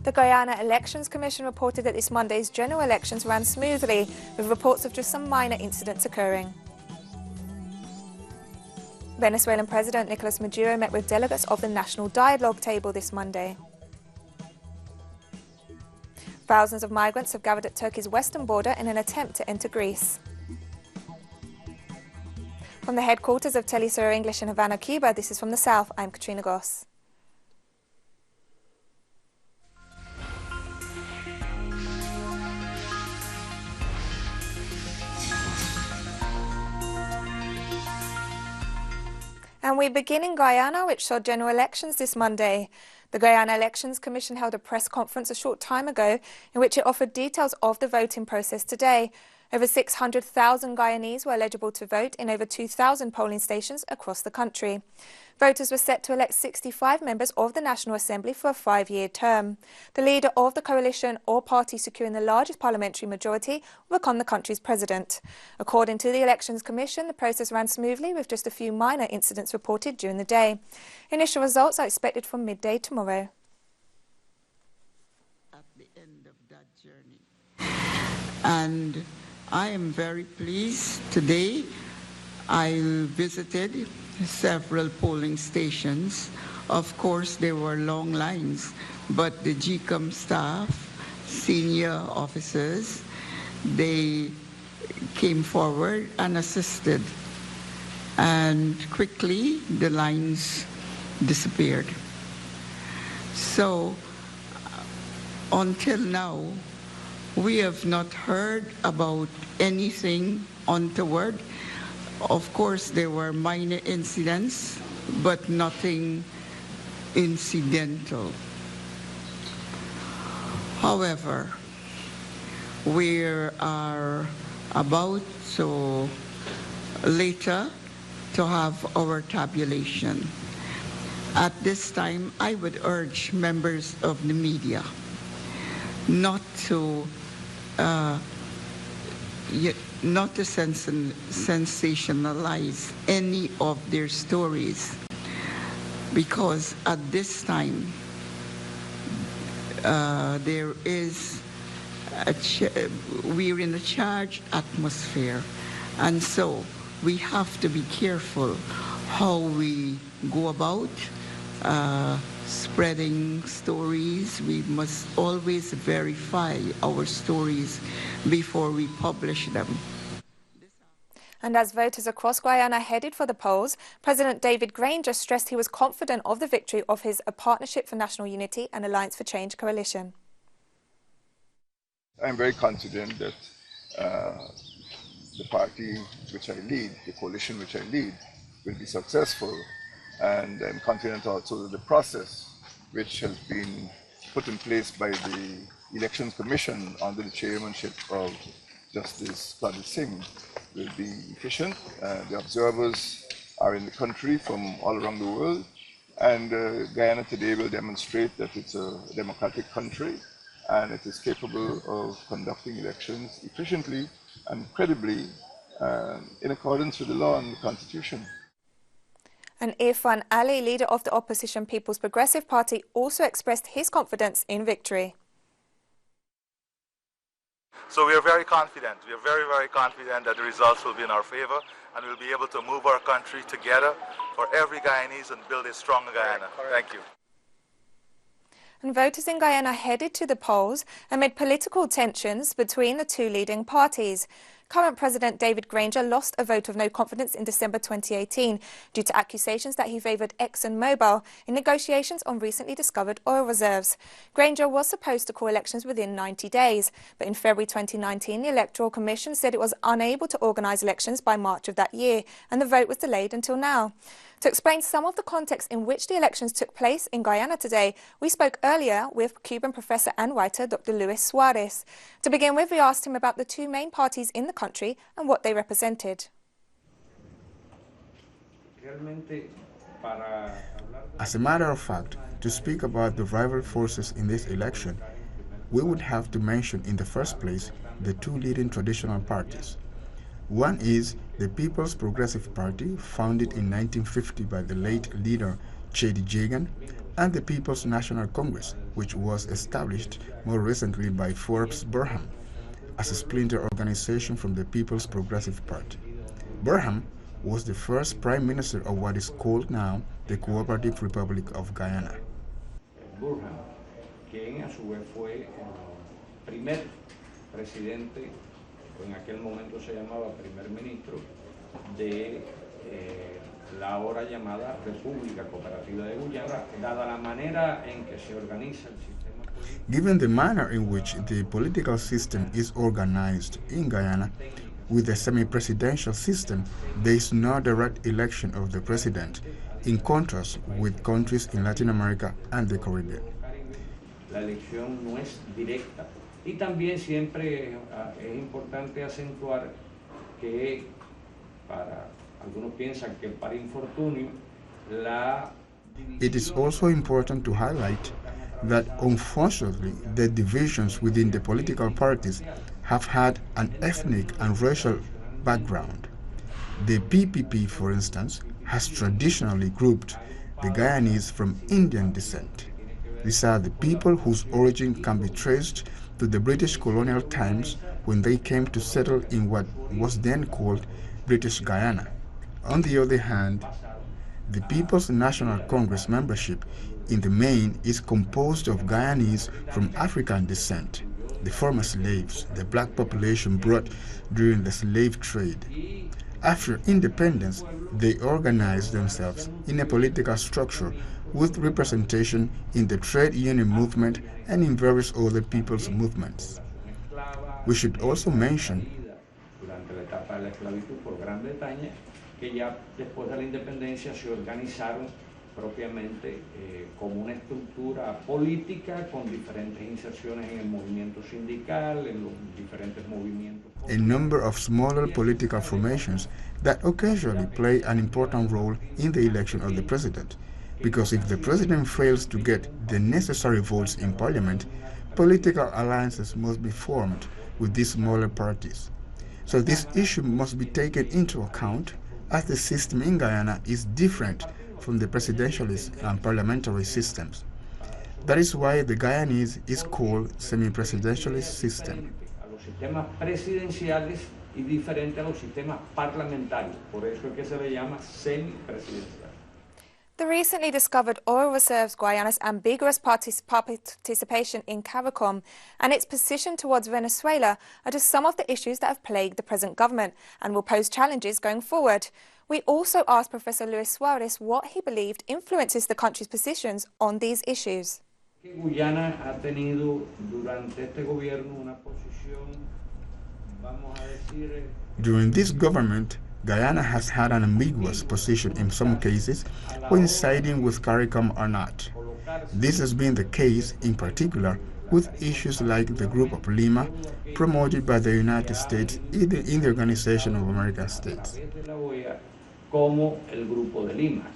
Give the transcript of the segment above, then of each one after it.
The Guyana Elections Commission reported that this Monday's general elections ran smoothly, with reports of just some minor incidents occurring. Venezuelan President Nicolas Maduro met with delegates of the National Dialogue Table this Monday. Thousands of migrants have gathered at Turkey's western border in an attempt to enter Greece. From the headquarters of Telesur English in Havana, Cuba, this is From the South. I'm Katrina Goss. And we begin in Guyana, which saw general elections this Monday. The Guyana Elections Commission held a press conference a short time ago in which it offered details of the voting process today. Over 600,000 Guyanese were eligible to vote in over 2,000 polling stations across the country. Voters were set to elect 65 members of the National Assembly for a 5-year term. The leader of the coalition or party securing the largest parliamentary majority will become the country's president. According to the Elections Commission, the process ran smoothly with just a few minor incidents reported during the day. Initial results are expected from midday tomorrow. At the end of that journey. And I am very pleased today. I visited several polling stations. Of course, there were long lines, but the GCOM staff, senior officers, they came forward and assisted. And quickly, the lines disappeared. So, until now, we have not heard about anything untoward. Of course, there were minor incidents, but nothing incidental. However, we are about to later to have our tabulation. At this time, I would urge members of the media not to sensationalize any of their stories, because at this time we're in a charged atmosphere, and so we have to be careful how we go about spreading stories. We must always verify our stories before we publish them. And as voters across Guyana headed for the polls, President David Granger stressed he was confident of the victory of his Partnership for National Unity and Alliance for Change coalition. I'm very confident that the party which I lead, the coalition which I lead, will be successful. And I'm confident also that the process which has been put in place by the Elections Commission under the chairmanship of Justice Claudia Singh will be efficient. The observers are in the country from all around the world, and Guyana today will demonstrate that it's a democratic country and it is capable of conducting elections efficiently and credibly in accordance with the law and the Constitution. And Irfan Ali, leader of the opposition People's Progressive Party, also expressed his confidence in victory. So we are very confident. We are very, very confident that the results will be in our favor, and we'll be able to move our country together for every Guyanese and build a strong Guyana. Thank you. And voters in Guyana headed to the polls amid political tensions between the two leading parties. Current President David Granger lost a vote of no confidence in December 2018 due to accusations that he favoured ExxonMobil in negotiations on recently discovered oil reserves. Granger was supposed to call elections within 90 days, but in February 2019, the Electoral Commission said it was unable to organise elections by March of that year, and the vote was delayed until now. To explain some of the context in which the elections took place in Guyana today, we spoke earlier with Cuban professor and writer Dr. Luis Suarez. To begin with, we asked him about the two main parties in the country and what they represented. As a matter of fact, to speak about the rival forces in this election, we would have to mention in the first place the two leading traditional parties. One is the People's Progressive Party, founded in 1950 by the late leader Chedi Jagan, and the People's National Congress, which was established more recently by Forbes Burham as a splinter organization from the People's Progressive Party. Burham was the first prime minister of what is called now the Cooperative Republic of Guyana. Burham, quien a su vez fue el primer presidente, o en aquel momento se llamaba primer ministro, de la ahora llamada República Cooperativa de Guyana, dada la manera en que se organiza el sistema político. Given the manner in which the political system is organized in Guyana, with a semi-presidential system, there is no direct election of the president, in contrast with countries in Latin America and the Caribbean. La elección no es directa. Y también siempre es importante acentuar que algunos piensan que para infortunio It is also important to highlight that unfortunately the divisions within the political parties have had an ethnic and racial background. The PPP, for instance, has traditionally grouped the Guyanese from Indian descent. These are the people whose origin can be traced to the British colonial times when they came to settle in what was then called British Guyana. On the other hand, the People's National Congress membership in the main is composed of Guyanese from African descent, the former slaves, the black population brought during the slave trade. After independence, they organized themselves in a political structure with representation in the trade union movement and in various other people's movements. We should also mention que ya después de la independencia se organizaron propiamente como una estructura política con diferentes inserciones en el movimiento sindical, en los diferentes movimientos. A number of smaller political formations that occasionally play an important role in the election of the president, because if the president fails to get the necessary votes in parliament, political alliances must be formed with these smaller parties. So this issue must be taken into account, as the system in Guyana is different from the presidentialist and parliamentary systems. That is why the Guyanese is called semi-presidentialist system. A los sistemas presidenciales y diferente a los sistemas parlamentarios, por eso es que se le llama semi-presidencial. The recently discovered oil reserves Guyana's ambiguous participation in CARICOM and its position towards Venezuela are just some of the issues that have plagued the present government and will pose challenges going forward. We also asked Professor Luis Suarez what he believed influences the country's positions on these issues. Guyana ha tenido durante este gobierno una posición, vamos a decir, during this government, Guyana has had an ambiguous position in some cases when siding with CARICOM or not. This has been the case, in particular, with issues like the Group of Lima, promoted by the United States in the Organization of American States. Como el Grupo de Lima.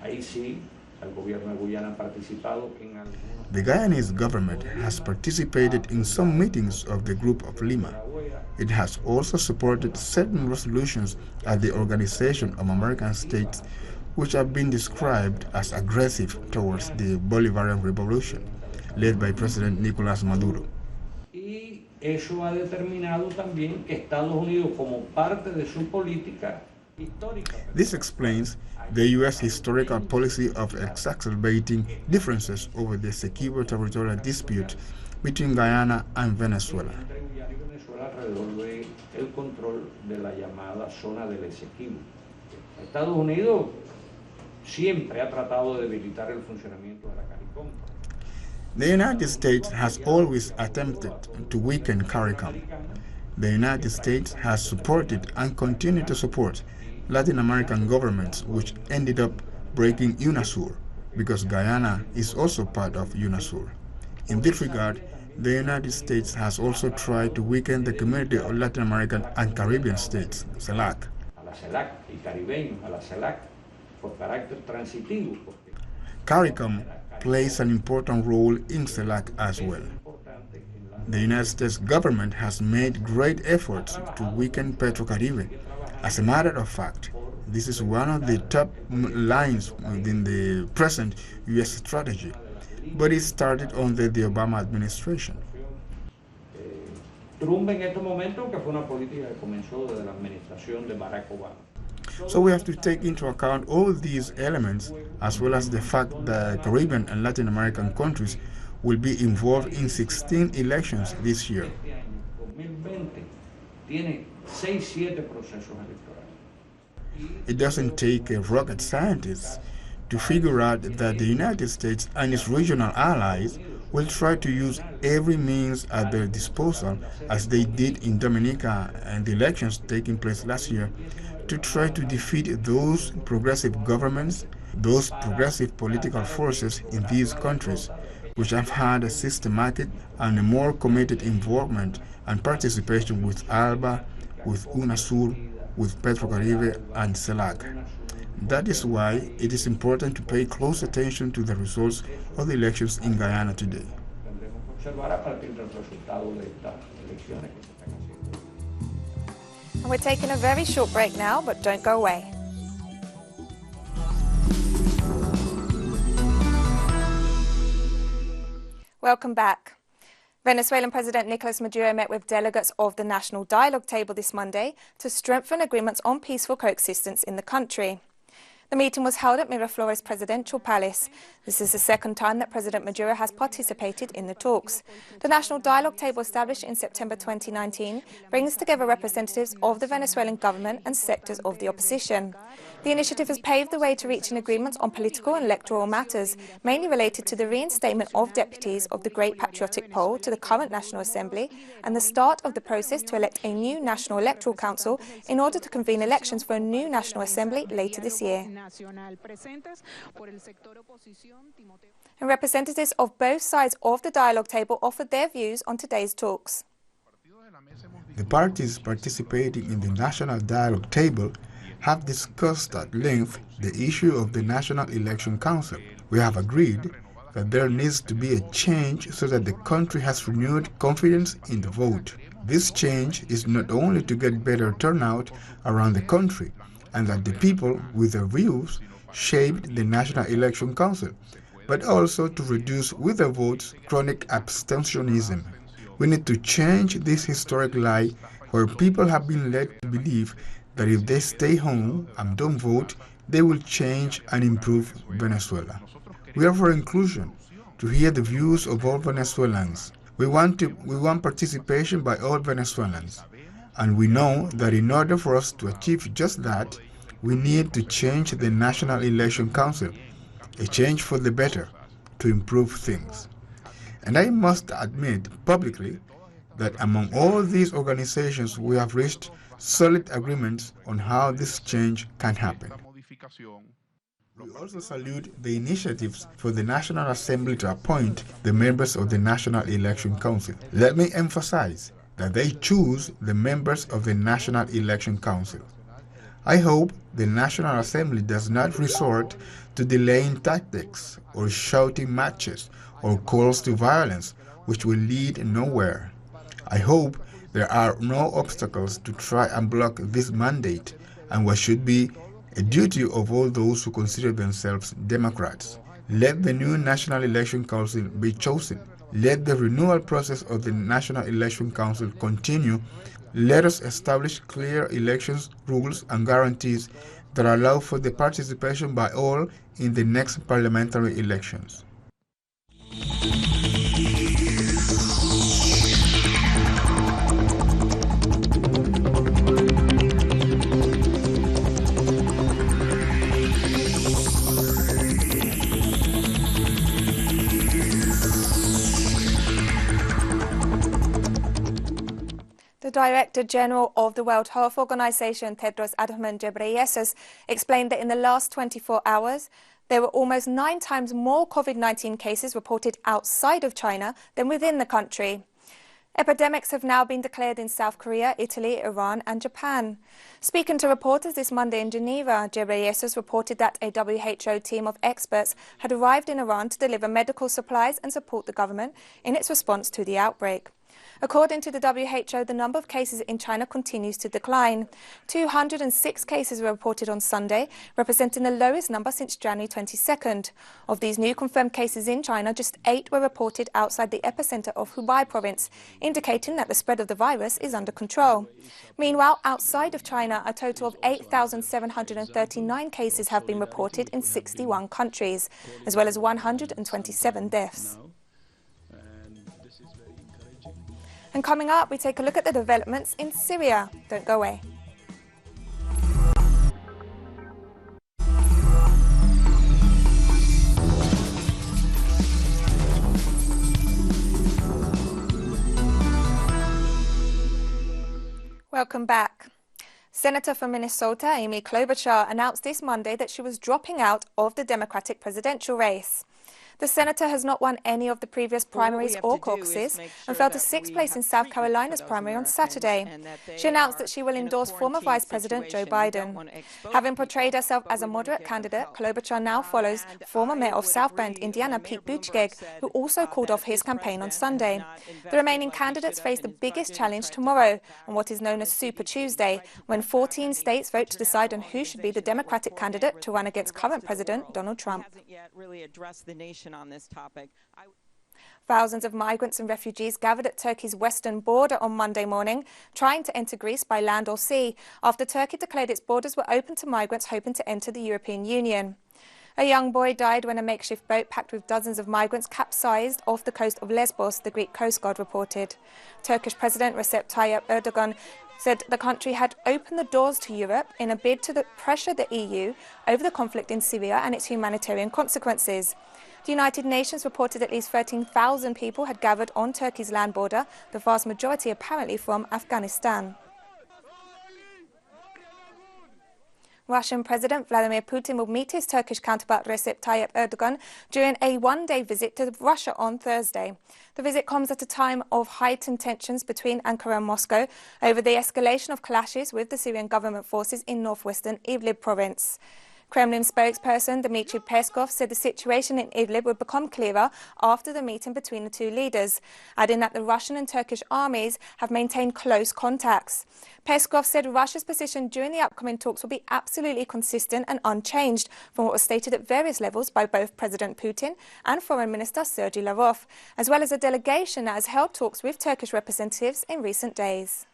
Ahí sí, el gobierno de Guyana ha participado en algunos. The Guyanese government has participated in some meetings of the Group of Lima. It has also supported certain resolutions at the Organization of American States, which have been described as aggressive towards the Bolivarian Revolution, led by President Nicolas Maduro. Y eso ha determinado también que Estados Unidos, como parte de su política histórica. This explains the U.S. historical policy of exacerbating differences over the Essequibo territorial dispute between Guyana and Venezuela. Alrededor de el control de la llamada zona del Essequibo. Estados Unidos siempre ha tratado de debilitar el funcionamiento de la CARICOM. The United States has always attempted to weaken CARICOM. The United States has supported and continued to support Latin American governments which ended up breaking UNASUR, because Guyana is also part of UNASUR. In this regard, the United States has also tried to weaken the Community of Latin American and Caribbean States, CELAC. CARICOM plays an important role in CELAC as well. The United States government has made great efforts to weaken PetroCaribe. As a matter of fact, This is one of the top lines within the present U.S. strategy, but it started under the Obama administration. Trump en estos momentos, que fue una política que comenzó desde la administración de Barack Obama. So we have to take into account all these elements, as well as the fact that Caribbean and Latin American countries will be involved in 16 elections this year. 2020 tiene 6-7 procesos electorales. It doesn't take a rocket scientist to figure out that the United States and its regional allies will try to use every means at their disposal, as they did in Dominica and the elections taking place last year, to try to defeat those progressive governments, those progressive political forces in these countries, which have had a systematic and a more committed involvement and participation with ALBA, with UNASUR, with Petrocaribe and CELAC. That is why it is important to pay close attention to the results of the elections in Guyana today. And we're taking a very short break now, but don't go away. Welcome back. Venezuelan President Nicolas Maduro met with delegates of the National Dialogue Table this Monday to strengthen agreements on peaceful coexistence in the country. The meeting was held at Miraflores Presidential Palace. This is the second time that President Maduro has participated in the talks. The National Dialogue Table, established in September 2019, brings together representatives of the Venezuelan government and sectors of the opposition. The initiative has paved the way to reach an agreement on political and electoral matters, mainly related to the reinstatement of deputies of the Great Patriotic Poll to the current National Assembly and the start of the process to elect a new National Electoral Council in order to convene elections for a new National Assembly later this year. And representatives of both sides of the dialogue table offered their views on today's talks. The parties participating in the National Dialogue Table have discussed at length the issue of the National Election Council. We have agreed that there needs to be a change so that the country has renewed confidence in the vote. This change is not only to get better turnout around the country, and that the people with their views shaped the National Election Council, but also to reduce with their votes chronic abstentionism. We need to change this historic lie where people have been led to believe that if they stay home and don't vote, they will change and improve Venezuela. We are for inclusion, to hear the views of all Venezuelans. We want participation by all Venezuelans. And we know that in order for us to achieve just that, we need to change the National Election Council, a change for the better, to improve things. And I must admit publicly that among all these organizations we have reached solid agreements on how this change can happen. We also salute the initiatives for the National Assembly to appoint the members of the National Election Council. Let me emphasize that they choose the members of the National Election Council. I hope the National Assembly does not resort to delaying tactics or shouting matches or calls to violence, which will lead nowhere. I hope there are no obstacles to try and block this mandate and what should be a duty of all those who consider themselves Democrats. Let the new National Election Council be chosen. Let the renewal process of the National Election Council continue. Let us establish clear elections rules and guarantees that allow for the participation by all in the next parliamentary elections. The Director General of the World Health Organization, Tedros Adhanom Ghebreyesus, explained that in the last 24 hours, there were almost 9 times more COVID-19 cases reported outside of China than within the country. Epidemics have now been declared in South Korea, Italy, Iran and Japan. Speaking to reporters this Monday in Geneva, Ghebreyesus reported that a WHO team of experts had arrived in Iran to deliver medical supplies and support the government in its response to the outbreak. According to the WHO, the number of cases in China continues to decline. 206 cases were reported on Sunday, representing the lowest number since January 22nd. Of these new confirmed cases in China, just 8 were reported outside the epicenter of Hubei province, indicating that the spread of the virus is under control. Meanwhile, outside of China, a total of 8,739 cases have been reported in 61 countries, as well as 127 deaths. And coming up, we take a look at the developments in Syria. Don't go away. Welcome back. Senator from Minnesota, Amy Klobuchar, announced this Monday that she was dropping out of the Democratic presidential race. The senator has not won any of the previous primaries or caucuses and fell to 6th place in South Carolina's primary on Saturday. She announced that she will endorse former Vice President Joe Biden. Having portrayed herself as a moderate candidate, Klobuchar now follows former mayor of South Bend, Indiana, Pete Buttigieg, who also called off his campaign on Sunday. The remaining candidates face the biggest challenge tomorrow on what is known as Super Tuesday, when 14 states vote to decide on who should be the Democratic candidate to run against current President Donald Trump. On this topic. Thousands of migrants and refugees gathered at Turkey's western border on Monday morning, trying to enter Greece by land or sea, after Turkey declared its borders were open to migrants hoping to enter the European Union. A young boy died when a makeshift boat packed with dozens of migrants capsized off the coast of Lesbos, the Greek Coast Guard reported. Turkish President Recep Tayyip Erdogan said the country had opened the doors to Europe in a bid to pressure the EU over the conflict in Syria and its humanitarian consequences. The United Nations reported at least 13,000 people had gathered on Turkey's land border, the vast majority apparently from Afghanistan. Russian President Vladimir Putin will meet his Turkish counterpart Recep Tayyip Erdogan during a one-day visit to Russia on Thursday. The visit comes at a time of heightened tensions between Ankara and Moscow over the escalation of clashes with the Syrian government forces in northwestern Idlib province. Kremlin spokesperson Dmitry Peskov said the situation in Idlib would become clearer after the meeting between the two leaders, adding that the Russian and Turkish armies have maintained close contacts. Peskov said Russia's position during the upcoming talks will be absolutely consistent and unchanged from what was stated at various levels by both President Putin and Foreign Minister Sergei Lavrov, as well as a delegation that has held talks with Turkish representatives in recent days.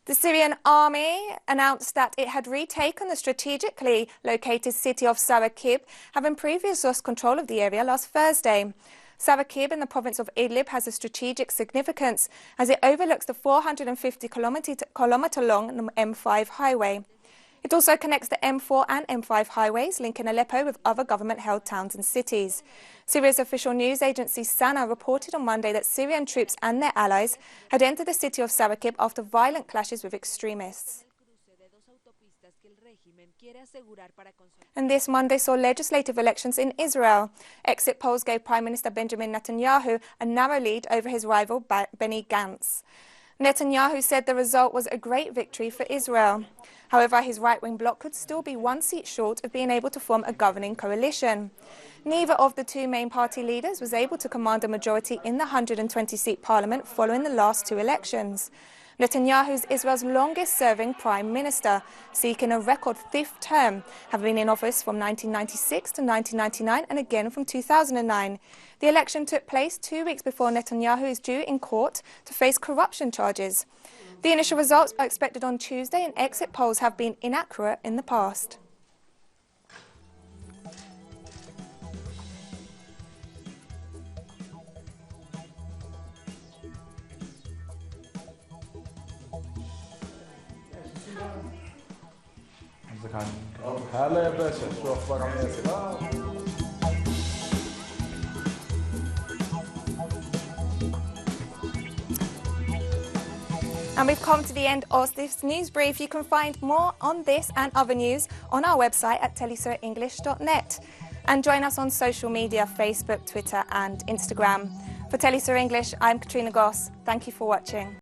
The Syrian army announced that it had retaken the strategically located city of Sarakib, having previously lost control of the area last Thursday. Sarakib in the province of Idlib has a strategic significance as it overlooks the 450-kilometre-long M5 highway. It also connects the M4 and M5 highways, linking Aleppo with other government-held towns and cities. Syria's official news agency Sana reported on Monday that Syrian troops and their allies had entered the city of Sarakib after violent clashes with extremists. And this Monday saw legislative elections in Israel. Exit polls gave Prime Minister Benjamin Netanyahu a narrow lead over his rival Benny Gantz. Netanyahu said the result was a great victory for Israel. However, his right-wing bloc could still be one seat short of being able to form a governing coalition. Neither of the two main party leaders was able to command a majority in the 120-seat parliament following the last two elections. Netanyahu is Israel's longest-serving prime minister, seeking a record 5th term, having been in office from 1996 to 1999 and again from 2009. The election took place 2 weeks before Netanyahu is due in court to face corruption charges. The initial results are expected on Tuesday, and exit polls have been inaccurate in the past. هلا يا باشا شو اخبار الناس؟ And we've come to the end of this news brief. You can find more on this and other news on our website at telesurenglish.net. And join us on social media, Facebook, Twitter and Instagram. For Telesur English, I'm Katrina Goss. Thank you for watching.